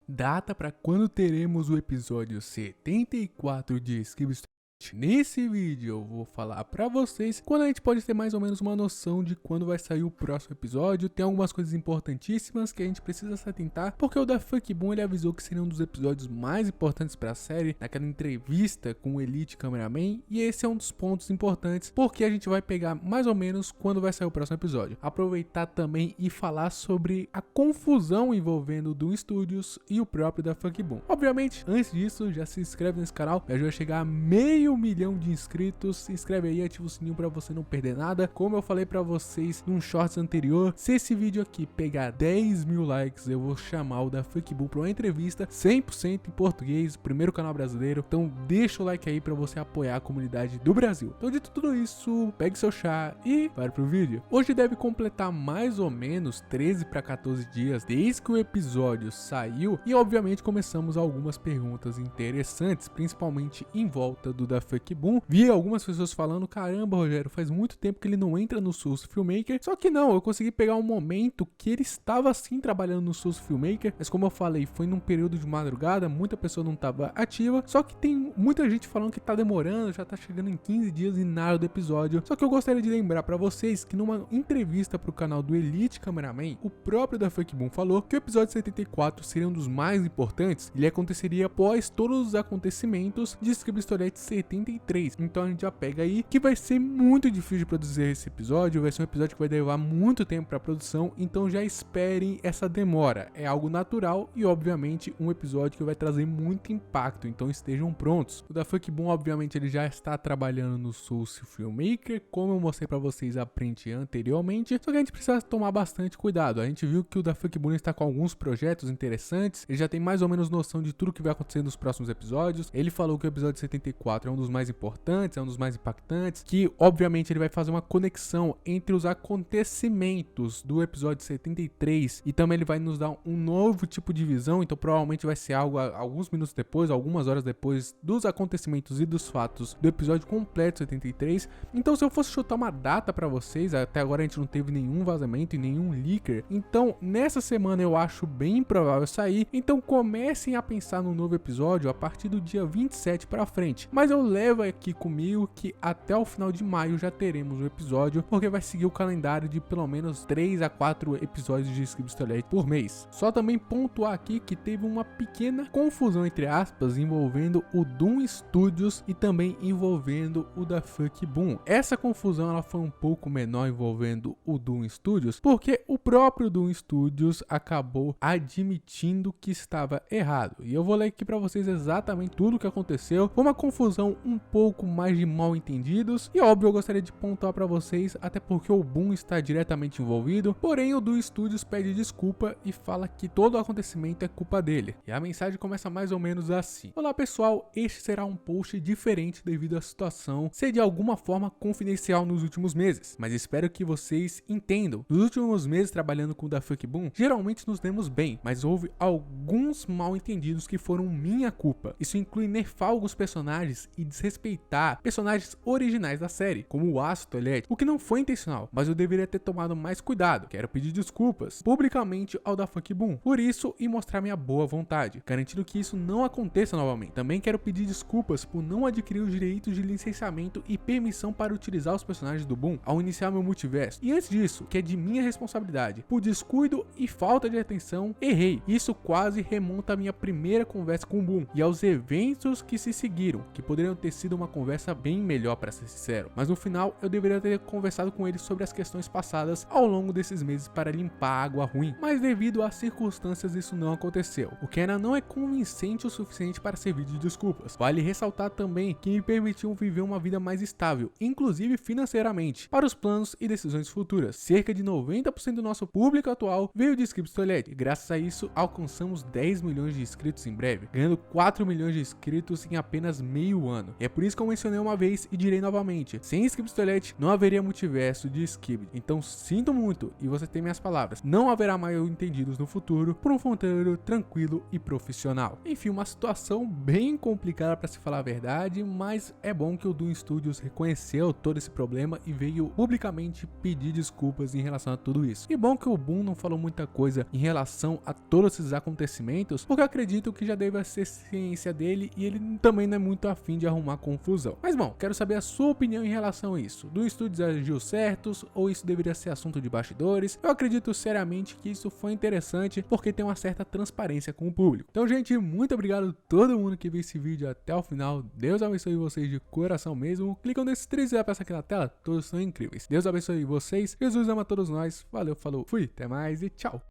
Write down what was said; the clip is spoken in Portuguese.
data para quando teremos o episódio 74 de Skibs. Nesse vídeo eu vou falar pra vocês quando a gente pode ter mais ou menos uma noção de quando vai sair o próximo episódio. Tem algumas coisas importantíssimas que a gente precisa se atentar, porque o Da Funk Boom ele avisou que seria um dos episódios mais importantes pra série, naquela entrevista com o Elite Cameraman, e esse é um dos pontos importantes, porque a gente vai pegar mais ou menos quando vai sair o próximo episódio. Aproveitar também e falar sobre a confusão envolvendo o Doom Studios e o próprio Da Funk Boom. Obviamente, antes disso, já se inscreve nesse canal, me ajuda a chegar a 500 mil de inscritos, se inscreve aí, ativa o sininho pra você não perder nada. Como eu falei pra vocês num shorts anterior, se esse vídeo aqui pegar 10 mil likes, eu vou chamar o Da Funk Boom pra uma entrevista 100% em português, primeiro canal brasileiro. Então deixa o like aí pra você apoiar a comunidade do Brasil. Então dito tudo isso, pegue seu chá e vai pro vídeo. Hoje deve completar mais ou menos 13 para 14 dias desde que o episódio saiu, e obviamente começamos algumas perguntas interessantes, principalmente em volta do Da Funk Boom. Vi algumas pessoas falando: caramba, Rogério, faz muito tempo que ele não entra no Source Filmmaker. Só que não, eu consegui pegar um momento que ele estava sim trabalhando no Source Filmmaker, mas como eu falei, foi num período de madrugada, muita pessoa não estava ativa. Só que tem muita gente falando que tá demorando, já tá chegando em 15 dias e nada do episódio. Só que eu gostaria de lembrar pra vocês que numa entrevista pro canal do Elite Cameraman, o próprio Da Funk Boom falou que o episódio 74 seria um dos mais importantes. Ele aconteceria após todos os acontecimentos de Script Storylet 73. Então a gente já pega aí que vai ser muito difícil de produzir esse episódio, vai ser um episódio que vai levar muito tempo para produção, então já esperem essa demora. É algo natural e obviamente um episódio que vai trazer muito impacto, então estejam prontos. O Da Funk Boom obviamente ele já está trabalhando no Source Filmmaker, como eu mostrei para vocês a print anteriormente, só que a gente precisa tomar bastante cuidado. A gente viu que o Da Funk Boom está com alguns projetos interessantes, ele já tem mais ou menos noção de tudo que vai acontecer nos próximos episódios. Ele falou que o episódio 74 é um dos mais importantes, é um dos mais impactantes, que obviamente ele vai fazer uma conexão entre os acontecimentos do episódio 73 e também ele vai nos dar um novo tipo de visão, então provavelmente vai ser algo alguns minutos depois, algumas horas depois dos acontecimentos e dos fatos do episódio completo 73. Então se eu fosse chutar uma data pra vocês, até agora a gente não teve nenhum vazamento e nenhum leaker, então nessa semana eu acho bem provável sair, então comecem a pensar no novo episódio a partir do dia 27 pra frente, mas eu levo aqui comigo que até o final de maio já teremos o episódio, porque vai seguir o calendário de pelo menos 3 a 4 episódios de Script Storylet por mês. Só também pontuar aqui que teve uma pequena confusão entre aspas envolvendo o Doom Studios e também envolvendo o Da Funk Boom. Essa confusão ela foi um pouco menor envolvendo o Doom Studios, porque o próprio Doom Studios acabou admitindo que estava errado. E eu vou ler aqui para vocês exatamente tudo o que aconteceu. Foi uma confusão um pouco mais de mal entendidos, e óbvio eu gostaria de pontuar para vocês, até porque o Boom está diretamente envolvido, porém o Doom Studios pede desculpa e fala que todo o acontecimento é culpa dele. E a mensagem começa mais ou menos assim: olá pessoal, este será um post diferente devido à situação ser de alguma forma confidencial nos últimos meses, mas espero que vocês entendam. Nos últimos meses trabalhando com o Da Funk Boom, geralmente nos demos bem, mas houve alguns mal entendidos que foram minha culpa. Isso inclui nerfar alguns personagens e desrespeitar personagens originais da série, como o Aço Toilette, o que não foi intencional, mas eu deveria ter tomado mais cuidado. Quero pedir desculpas publicamente ao Da Funk Boom por isso e mostrar minha boa vontade, garantindo que isso não aconteça novamente. Também quero pedir desculpas por não adquirir os direitos de licenciamento e permissão para utilizar os personagens do Boom ao iniciar meu multiverso. E antes disso, que é de minha responsabilidade, por descuido e falta de atenção, errei. Isso quase remonta à minha primeira conversa com o Boom e aos eventos que se seguiram, que poderiam ter sido uma conversa bem melhor, para ser sincero, mas no final eu deveria ter conversado com ele sobre as questões passadas ao longo desses meses para limpar a água ruim, mas devido às circunstâncias isso não aconteceu, o que ainda não é convincente o suficiente para servir de desculpas. Vale ressaltar também que me permitiu viver uma vida mais estável, inclusive financeiramente, para os planos e decisões futuras. Cerca de 90% do nosso público atual veio de Skibs Storylet e graças a isso alcançamos 10 milhões de inscritos em breve, ganhando 4 milhões de inscritos em apenas meio ano. humano. E é por isso que eu mencionei uma vez e direi novamente: sem Skibidi Toilet não haveria multiverso de Skibidi. Então sinto muito, e você tem minhas palavras, não haverá mal entendidos no futuro por um fronteiro tranquilo e profissional. Enfim, uma situação bem complicada para se falar a verdade, mas é bom que o Doom Studios reconheceu todo esse problema e veio publicamente pedir desculpas em relação a tudo isso. E bom que o Boom não falou muita coisa em relação a todos esses acontecimentos, porque eu acredito que já deve ser ciência dele e ele também não é muito afim de arrumar confusão. Mas bom, quero saber a sua opinião em relação a isso. Doom Studios agiu certos ou isso deveria ser assunto de bastidores? Eu acredito seriamente que isso foi interessante porque tem uma certa transparência com o público. Então, gente, muito obrigado a todo mundo que viu esse vídeo até o final. Deus abençoe vocês de coração mesmo. Clicam nesses 3 apps aqui na tela, todos são incríveis. Deus abençoe vocês. Jesus ama todos nós. Valeu, falou, fui, até mais e tchau.